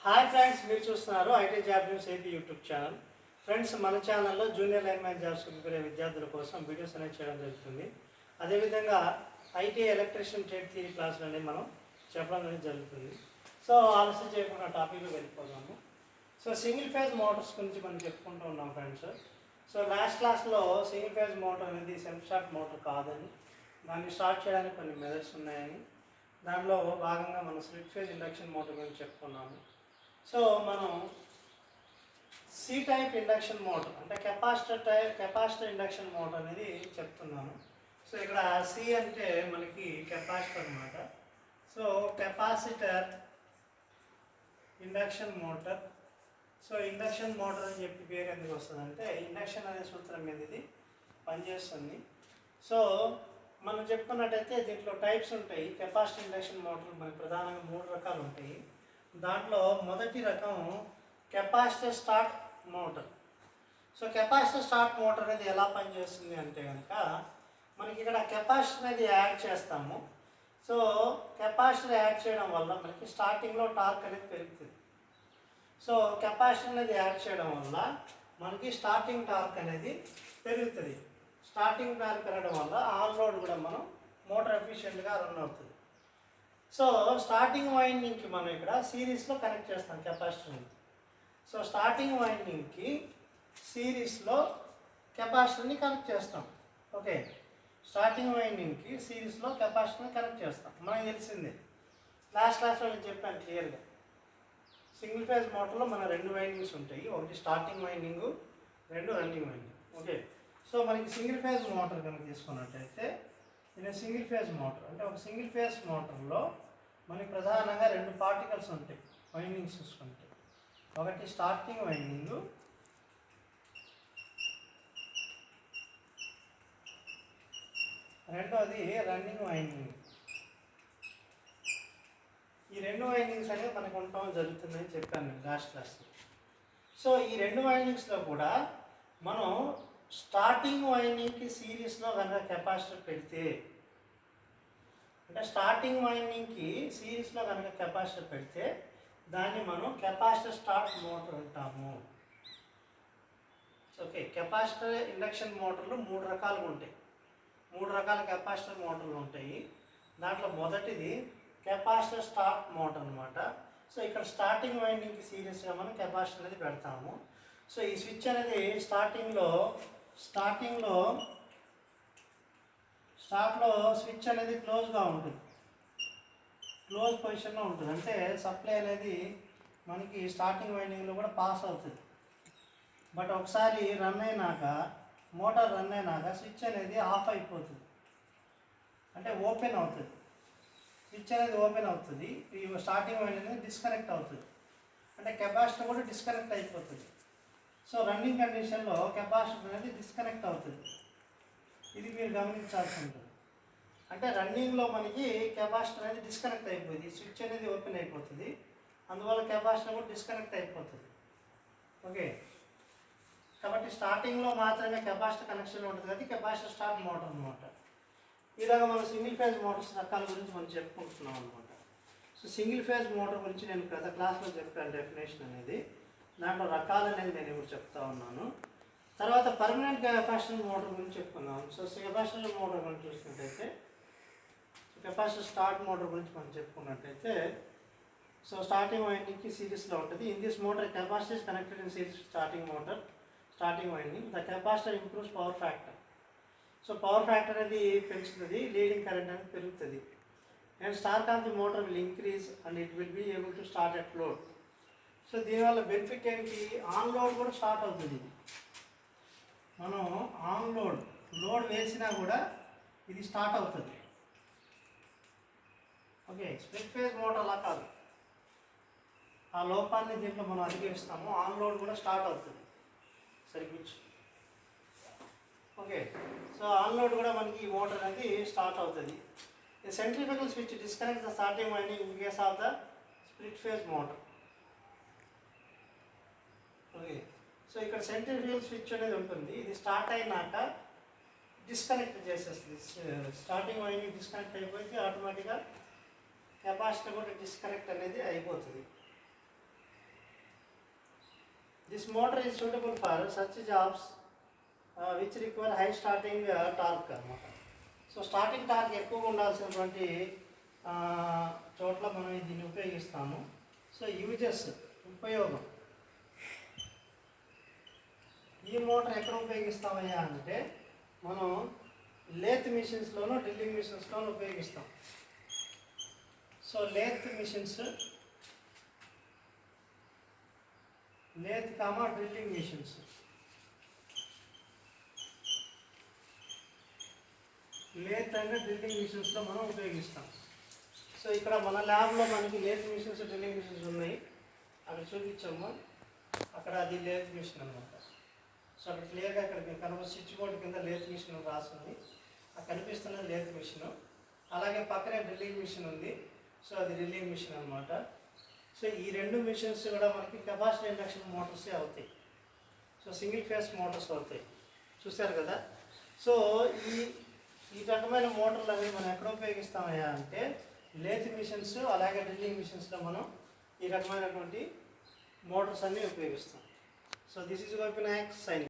Hi friends, మీరు చూస్తున్నారు IT job news AP YouTube channel. Friends, మన ఛానల్లో జూనియర్ లైన్మ్యాన్ జాబ్స్ ప్రిపేర్ అయ్యే విద్యార్థుల కోసం వీడియోస్ అనేవి చేయడం జరుగుతుంది. అదేవిధంగా ఐటీ ఎలక్ట్రీషియన్ ట్రేడ్ థియరీ క్లాసులు అనేవి మనం చెప్పడం అనేది జరుగుతుంది. సో ఆలస్యం చేయకుండా టాపిక్లో వెళ్ళిపోదాము. సో సింగిల్ ఫేజ్ మోటార్స్ గురించి మనం చెప్పుకుంటూ ఉన్నాం ఫ్రెండ్స్. సో లాస్ట్ క్లాస్లో సింగిల్ ఫేజ్ మోటార్ అనేది సెల్ఫ్ స్టార్ట్ మోటార్ కాదని, దాన్ని స్టార్ట్ చేయడానికి కొన్ని మెథడ్స్ ఉన్నాయని, దానిలో భాగంగా మనం స్ప్లిట్ ఫేజ్ ఇండక్షన్ మోటార్ గురించి చెప్పుకున్నాము. సో మనం సి టైప్ ఇండక్షన్ మోటార్ అంటే కెపాసిటర్ ఇండక్షన్ మోటార్ అనేది చెప్తున్నాను. సో ఇక్కడ సి అంటే మనకి కెపాసిటర్ అన్నమాట. So capacitor induction motor. So induction motor అని చెప్పి పేరు ఎందుకు వస్తుంది అంటే ఇండక్షన్ అనే సూత్రం మీద ఇది పనిచేస్తుంది. సో మనం చెప్పుకున్నట్టయితే దీంట్లో టైప్స్ ఉంటాయి. కెపాసిటర్ ఇండక్షన్ మోటార్ మనకి ప్రధానంగా 3 రకాలు ఉంటాయి. దాంట్లో మొదటి రకం capacitor start motor. So capacitor start motor అనేది ఎలా పనిచేస్తుంది అంటే కనుక మనకి ఇక్కడ కెపాసిటర్ అనేది యాడ్ చేస్తాము. సో కెపాసిటర్ యాడ్ చేయడం వల్ల మనకి స్టార్టింగ్లో టార్క్ అనేది పెరుగుతుంది. సో కెపాసిటర్ అనేది యాడ్ చేయడం వల్ల మనకి స్టార్టింగ్ టార్క్ అనేది పెరుగుతుంది. స్టార్టింగ్ టార్క్ పెరగడం వల్ల ఆన్ లోడ్ కూడా మనం మోటార్ ఎఫిషియెంట్గా రన్ అవుతుంది. సో స్టార్టింగ్ వైండింగ్కి మనం ఇక్కడ సిరీస్లో కనెక్ట్ చేస్తాం కెపాసిటర్ని. సో స్టార్టింగ్ వైండింగ్కి సిరీస్లో కెపాసిటర్ని కనెక్ట్ చేస్తాం. ఓకే, స్టార్టింగ్ వైండింగ్కి సిరీస్లో కెపాసిటర్ని కనెక్ట్ చేస్తాం. మనకు తెలిసిందే, లాస్ట్ క్లాస్లో నేను చెప్పాను క్లియర్గా. సింగిల్ ఫేజ్ మోటార్లో మన 2 వైండింగ్స్ ఉంటాయి. ఒకటి starting winding, 2 running winding. Okay, so మనకి సింగిల్ ఫేజ్ మోటార్ కనుక తీసుకున్నట్టయితే ఇది సింగిల్ ఫేజ్ మోటార్. అంటే ఒక సింగిల్ ఫేజ్ మోటార్లో మనకి ప్రధానంగా 2 పార్టికల్స్ ఉంటాయి వైండింగ్స్ చూసుకుంటే. ఒకటి స్టార్టింగ్ వైండింగ్, రెండోది రన్నింగ్ వైండింగ్. ఈ 2 వైండింగ్స్ అనేవి మనకు ఉండటం జరుగుతుందని చెప్పాను లాస్ట్ క్లాస్లో. సో ఈ 2 వైండింగ్స్లో కూడా మనం స్టార్టింగ్ వైండింగ్కి సిరీస్లో కనుక కెపాసిటర్ పెడితే, అంటే స్టార్టింగ్ వైండింగ్కి సిరీస్లో కనుక కెపాసిటర్ పెడితే దాన్ని మనం కెపాసిటర్ స్టార్ట్ మోటార్ అంటాము. ఓకే, కెపాసిటర్ ఇండక్షన్ మోటార్లు 3 రకాలుగా ఉంటాయి. 3 రకాల కెపాసిటర్ మోటార్లు ఉంటాయి. దాంట్లో మొదటిది కెపాసిటర్ స్టార్ట్ మోటార్ అనమాట. సో ఇక్కడ స్టార్టింగ్ వైండింగ్కి సిరీస్గా మనం కెపాసిటర్ అనేది పెడతాము. సో ఈ స్విచ్ అనేది స్టార్ట్లో స్విచ్ అనేది క్లోజ్గా ఉంటుంది, క్లోజ్ పొజిషన్లో ఉంటుంది. అంటే సప్లై అనేది మనకి స్టార్టింగ్ వైండింగ్లో కూడా పాస్ అవుతుంది. బట్ ఒకసారి మోటార్ రన్ అయినాక స్విచ్ అనేది ఆఫ్ అయిపోతుంది, అంటే ఓపెన్ అవుతుంది. స్విచ్ అనేది ఓపెన్ అవుతుంది, ఈ స్టార్టింగ్ వైండింగ్ అనేది డిస్కనెక్ట్ అవుతుంది, అంటే కెపాసిటర్ కూడా డిస్కనెక్ట్ అయిపోతుంది. సో రన్నింగ్ కండిషన్లో కెపాసిటర్ అనేది డిస్కనెక్ట్ అవుతుంది. ఇది మీరు గమనించాల్సి ఉంటుంది. అంటే రన్నింగ్లో మనకి కెపాసిటర్ అనేది డిస్కనెక్ట్ అయిపోయింది, స్విచ్ అనేది ఓపెన్ అయిపోతుంది, అందువల్ల కెపాసిటర్ కూడా డిస్కనెక్ట్ అయిపోతుంది. ఓకే, కాబట్టి స్టార్టింగ్లో మాత్రమే కెపాసిటర్ కనెక్షన్ ఉంటుంది కాబట్టి కెపాసిటర్ స్టార్ట్ మోటార్ అనమాట. ఈ విధంగా మనం సింగిల్ ఫేజ్ మోటార్స్ రకాల గురించి మనం చెప్పుకుంటున్నాం అనమాట. సో సింగిల్ ఫేజ్ మోటార్ గురించి నేను గత క్లాస్లో చెప్పాను డెఫినేషన్ అనేది. దాంట్లో రకాలు అనేది నేను ఇప్పుడు చెప్తా ఉన్నాను. తర్వాత పర్మనెంట్ కెపాసిటర్ మోటార్ గురించి చెప్పుకున్నాం. సో కెపాసిటర్ మోటార్ గురించి చూసుకున్నట్టయితే, కెపాసిటర్ స్టార్ట్ మోటార్ గురించి మనం చెప్పుకున్నట్టయితే, సో స్టార్టింగ్ వైండింగ్కి సిరీస్లో ఉంటుంది. In this motor capacitor is connected in series starting winding. The capacitor improves power factor. So power factor అనేది పెంచుతుంది, లీడింగ్ కరెంట్ అనేది పెరుగుతుంది. And start of the motor will increase and it will be able to start at load. So దీనివల్ల benefit ఏంటి, on load కూడా start అవుతుంది. మనం on load వేసినా కూడా ఇది స్టార్ట్ అవుతుంది. ఓకే, స్ప్లిట్ ఫేజ్ మోటార్ అలా కాదు, ఆ లోపాన్ని దీంట్లో మనం అధిగమిస్తాము, ఆన్ లోడ్ కూడా స్టార్ట్ అవుతుంది. సరిగ్గా ఓకే, సో ఆన్ లోడ్ కూడా మనకి ఈ మోటార్ అనేది స్టార్ట్ అవుతుంది. The centrifugal switch disconnect the starting winding in case of the split phase motor. Okay, so ఇక్కడ సెంట్రిఫ్యూగల్ స్విచ్ అనేది ఉంటుంది, ఇది స్టార్ట్ అయినాక డిస్కనెక్ట్ చేసేస్తుంది. స్టార్టింగ్ వైండింగ్ డిస్కనెక్ట్ అయిపోతే ఆటోమేటిక్గా కెపాసిటర్ కూడా డిస్కనెక్ట్ అనేది అయిపోతుంది. This motor is suitable for such jobs which require high starting torque అనమాట. సో స్టార్టింగ్ టార్క్ ఎక్కువగా ఉండాల్సినటువంటి చోట్ల మనం దీన్ని ఉపయోగిస్తాము. సో యూజెస్, ఉపయోగం, ఈ మోటార్ ఎక్కడ ఉపయోగిస్తామయ్యా అంటే మనం లేత్ మిషన్స్లోనూ డ్రిల్లింగ్ మిషన్స్లోనూ ఉపయోగిస్తాం. So lathe machines, lathe comma drilling machines. Lathe and drilling మిషన్స్లో మనం ఉపయోగిస్తాం. సో ఇక్కడ మన ల్యాబ్లో మనకి లేత్ మిషన్స్, డ్రిల్లింగ్ మిషన్స్ ఉన్నాయి. అక్కడ చూపించాము, అక్కడ అది లేత్ మిషన్ అనమాట. సో అక్కడ క్లియర్గా అక్కడ స్విచ్ బోర్డు కింద లేత్ మిషన్ రాస్తుంది, అక్కడ కనిపిస్తున్నది లేత్ మిషన్. అలాగే పక్కనే డ్రిల్లింగ్ మిషన్ ఉంది. సో అది డ్రిల్లింగ్ మిషన్ అనమాట. సో ఈ రెండు మిషన్స్ కూడా మనకి కెపాసిటీ ఇండక్షన్ మోటార్సే అవుతాయి. సో సింగిల్ ఫేస్ మోటార్స్ అవుతాయి, చూశారు కదా. సో ఈ రకమైన మోటార్లు అనేవి మనం ఎక్కడ ఉపయోగిస్తామయ్యా అంటే లేత్ మిషన్స్ అలాగే డ్రిల్లింగ్ మిషన్స్లో మనం ఈ రకమైనటువంటి మోటార్స్ అన్నీ ఉపయోగిస్తాం. So this is Vipinayak signing.